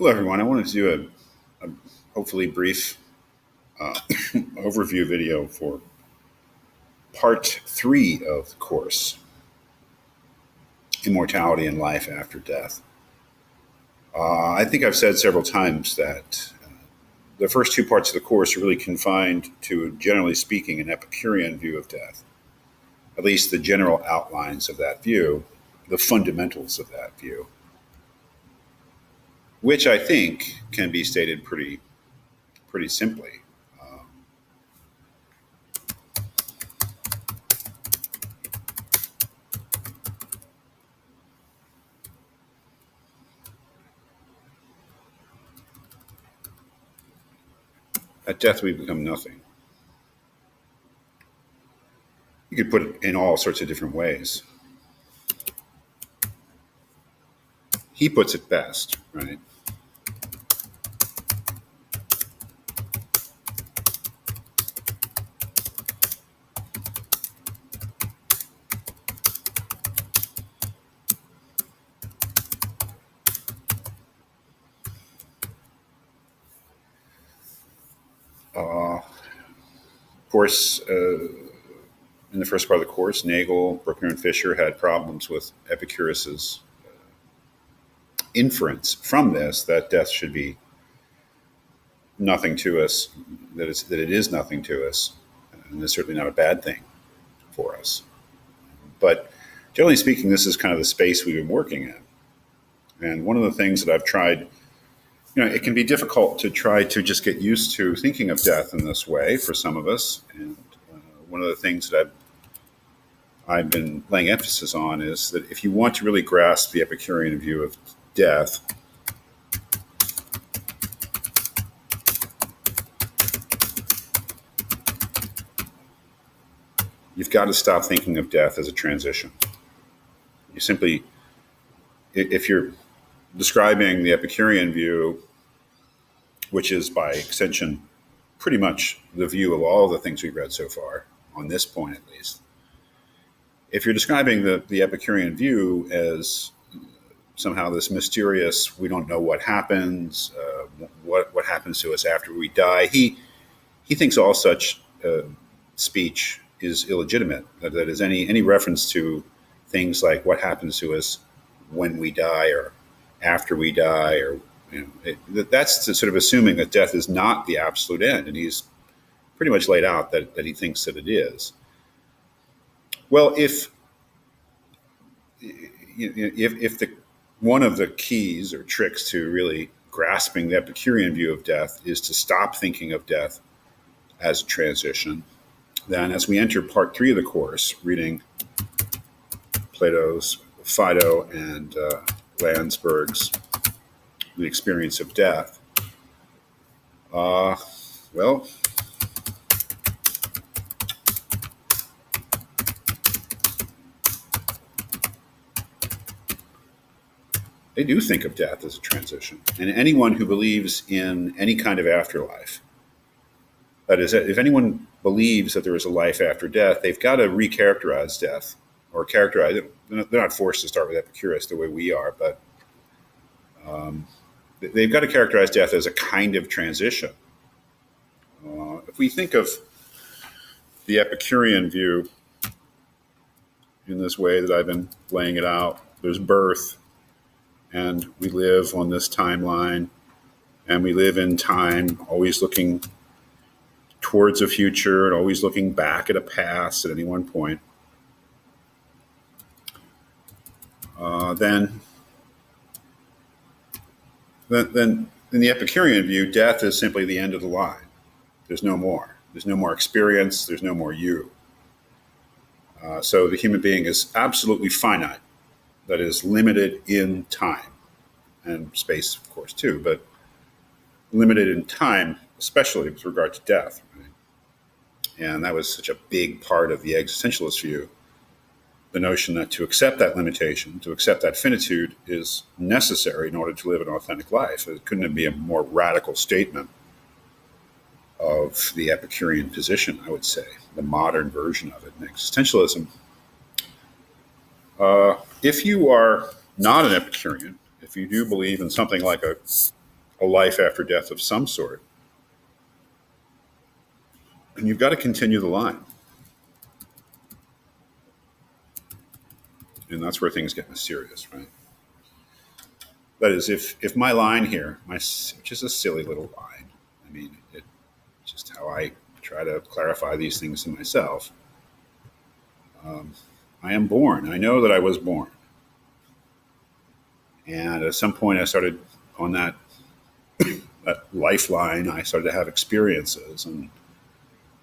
Hello, everyone. I wanted to do a hopefully brief overview video for part 3 of the course, Immortality and Life After Death. I think I've said several times that the first two parts of the course are really confined to, generally speaking, an Epicurean view of death, at least the general outlines of that view, the fundamentals of that view, which I think can be stated pretty simply. At death, we become nothing. You could put it in all sorts of different ways. He puts it best, right? Of course, in the first part of the course, Nagel, Bruckner, and Fisher had problems with Epicurus's inference from this that death should be nothing to us, that it is nothing to us, and it's certainly not a bad thing for us. But generally speaking, this is kind of the space we've been working in. And one of the things that I've tried, it can be difficult to try to just get used to thinking of death in this way for some of us. And one of the things that I've been laying emphasis on is that if you want to really grasp the Epicurean view of death, you've got to stop thinking of death as a transition. You simply, if you're describing the Epicurean view, which is by extension pretty much the view of all the things we've read so far, on this point at least, if you're describing the Epicurean view as somehow this mysterious, we don't know what happens, what happens to us after we die, he thinks all such speech is illegitimate. That is, any reference to things like what happens to us when we die or after we die, or that's sort of assuming that death is not the absolute end, and he's pretty much laid out that he thinks that it is. Well, if one of the keys or tricks to really grasping the Epicurean view of death is to stop thinking of death as a transition, then as we enter part 3 of the course, reading Plato's Phaedo and Landsberg's The Experience of Death, well, they do think of death as a transition. And anyone who believes in any kind of afterlife, that is, if anyone believes that there is a life after death, they've got to recharacterize death, or characterize it. They're not forced to start with Epicurus the way we are, but they've got to characterize death as a kind of transition. If we think of the Epicurean view in this way that I've been laying it out, there's birth, and we live on this timeline, and we live in time, always looking towards a future and always looking back at a past at any one point. Then in the Epicurean view, death is simply the end of the line. There's no more. There's no more experience. There's no more you. So the human being is absolutely finite. That is limited in time and space, of course, too, but limited in time, especially with regard to death. Right? And that was such a big part of the existentialist view, the notion that to accept that limitation, to accept that finitude is necessary in order to live an authentic life. It couldn't be a more radical statement of the Epicurean position, I would say, the modern version of it in existentialism. If you are not an Epicurean, if you do believe in something like a a life after death of some sort. And you've got to continue the line. And that's where things get mysterious, right? That is, if my line here, which is a silly little line, I mean, it's just how I try to clarify these things to myself. I am born. I know that I was born. And at some point, I started on that lifeline. I started to have experiences, and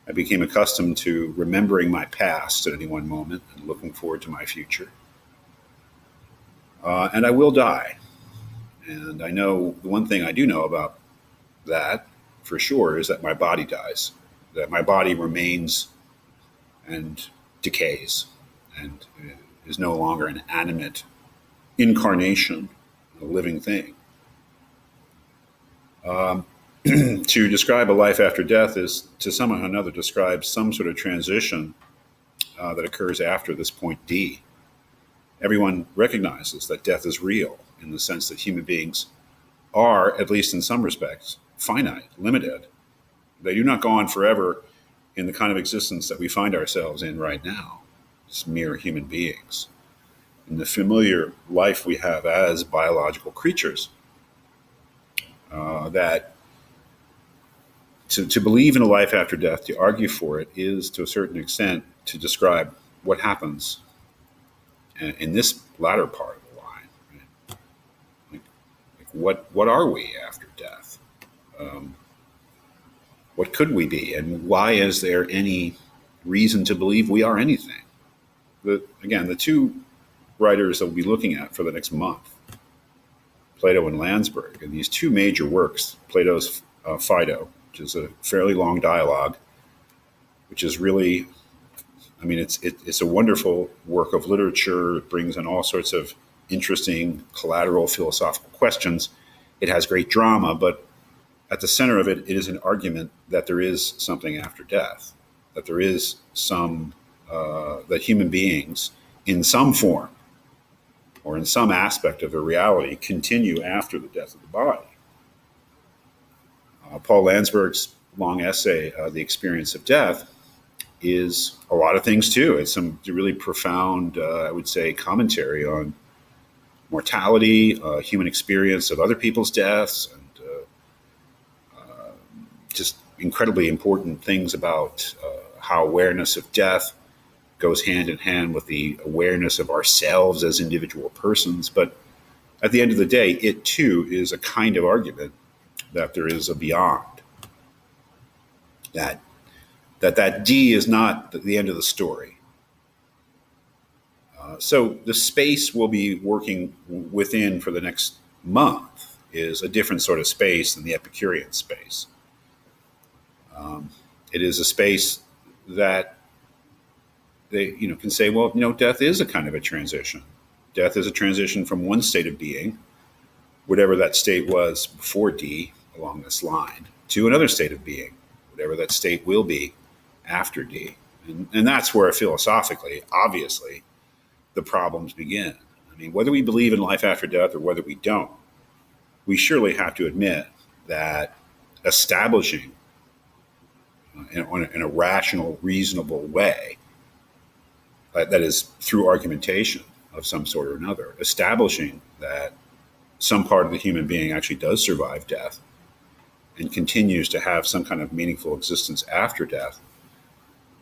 I became accustomed to remembering my past at any one moment and looking forward to my future. And I will die. And I know the one thing I do know about that for sure is that my body dies, that my body remains and decays and is no longer an animate incarnation, a living thing. To describe a life after death is to somehow or another describe some sort of transition that occurs after this point D. Everyone recognizes that death is real in the sense that human beings are, at least in some respects, finite, limited. They do not go on forever in the kind of existence that we find ourselves in right now, as mere human beings. In the familiar life we have as biological creatures, that to believe in a life after death, to argue for it, is to a certain extent to describe what happens in this latter part of the line. Right? What are we after death? What could we be, and why is there any reason to believe we are anything? Again, the two writers that we'll be looking at for the next month, Plato and Landsberg, and these two major works, Plato's Phaedo, which is a fairly long dialogue, which is really, I mean, it's a wonderful work of literature. It brings in all sorts of interesting collateral philosophical questions. It has great drama, but at the center of it, it is an argument that there is something after death, that there is that human beings, in some form or in some aspect of their reality, continue after the death of the body. Paul Landsberg's long essay, The Experience of Death, is a lot of things too. It's some really profound, I would say, commentary on mortality, human experience of other people's deaths, and just incredibly important things about how awareness of death goes hand in hand with the awareness of ourselves as individual persons. But at the end of the day, it too is a kind of argument that there is a beyond, that D is not the end of the story. So the space we'll be working within for the next month is a different sort of space than the Epicurean space. It is a space that they can say, well, death is a kind of a transition. Death is a transition from one state of being, whatever that state was before D along this line, to another state of being, whatever that state will be after D. And that's where philosophically, obviously, the problems begin. I mean, whether we believe in life after death or whether we don't, we surely have to admit that establishing in a rational, reasonable way, that is through argumentation of some sort or another, establishing that some part of the human being actually does survive death and continues to have some kind of meaningful existence after death,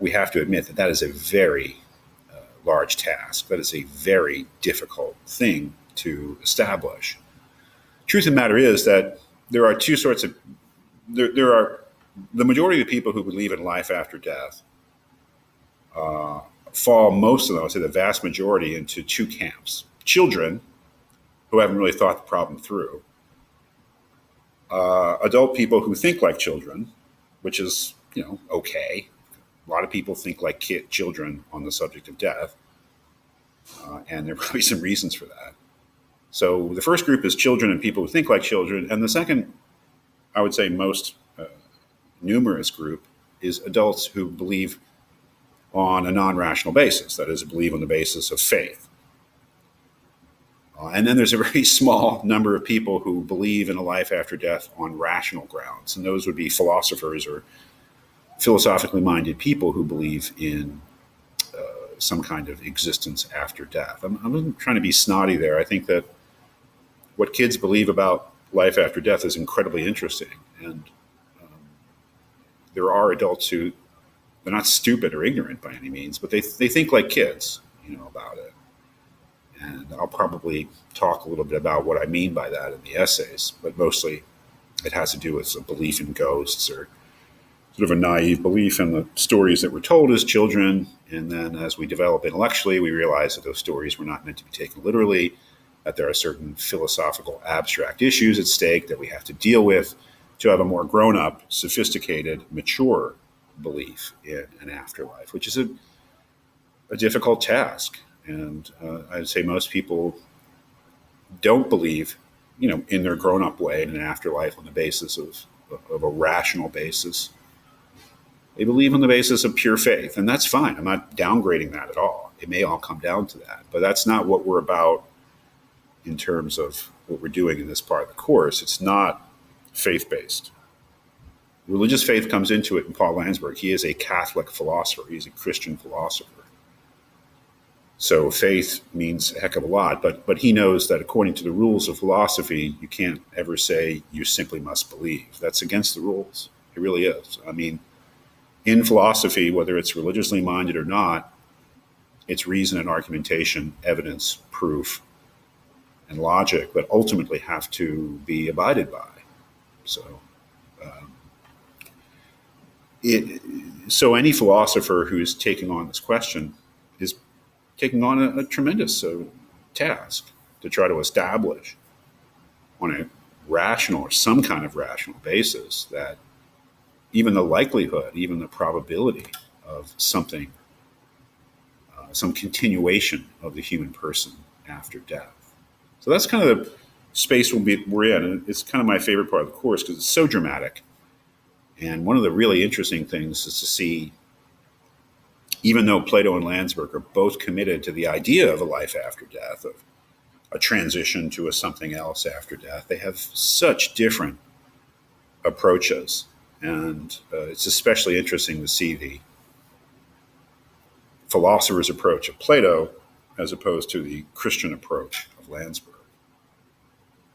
we have to admit that that is a very large task. That is a very difficult thing to establish. Truth of the matter is that there are two sorts of, there are the majority of the people who believe in life after death fall, most of them, I would say the vast majority, into two camps. Children who haven't really thought the problem through. Adult people who think like children, which is, okay. A lot of people think like children on the subject of death, and there are probably some reasons for that. So the first group is children and people who think like children, and the second, I would say most numerous group, is adults who believe on a non-rational basis, that is, believe on the basis of faith. And then there's a very small number of people who believe in a life after death on rational grounds. And those would be philosophers or philosophically minded people who believe in some kind of existence after death. I'm not trying to be snotty there. I think that what kids believe about life after death is incredibly interesting. And there are adults who, they're not stupid or ignorant by any means, but they think like kids, about it. And I'll probably talk a little bit about what I mean by that in the essays, but mostly it has to do with a belief in ghosts or sort of a naive belief in the stories that were told as children. And then as we develop intellectually, we realize that those stories were not meant to be taken literally, that there are certain philosophical abstract issues at stake that we have to deal with to have a more grown-up, sophisticated, mature belief in an afterlife, which is a difficult task. And I'd say most people don't believe, in their grown-up way in an afterlife on the basis of a rational basis. They believe on the basis of pure faith, and that's fine. I'm not downgrading that at all. It may all come down to that, but that's not what we're about in terms of what we're doing in this part of the course. It's not faith-based. Religious faith comes into it in Paul Landsberg. He is a Catholic philosopher. He's a Christian philosopher. So faith means a heck of a lot, but he knows that according to the rules of philosophy, you can't ever say you simply must believe. That's against the rules. It really is. I mean, in philosophy, whether it's religiously minded or not, it's reason and argumentation, evidence, proof, and logic that ultimately have to be abided by. So, so any philosopher who's taking on this question is taking on a tremendous task to try to establish on a rational or some kind of rational basis that even the likelihood, even the probability of something, some continuation of the human person after death. So that's kind of the space we're in. And it's kind of my favorite part of the course because it's so dramatic. And one of the really interesting things is to see, even though Plato and Landsberg are both committed to the idea of a life after death, of a transition to a something else after death, they have such different approaches. And it's especially interesting to see the philosopher's approach of Plato as opposed to the Christian approach of Landsberg.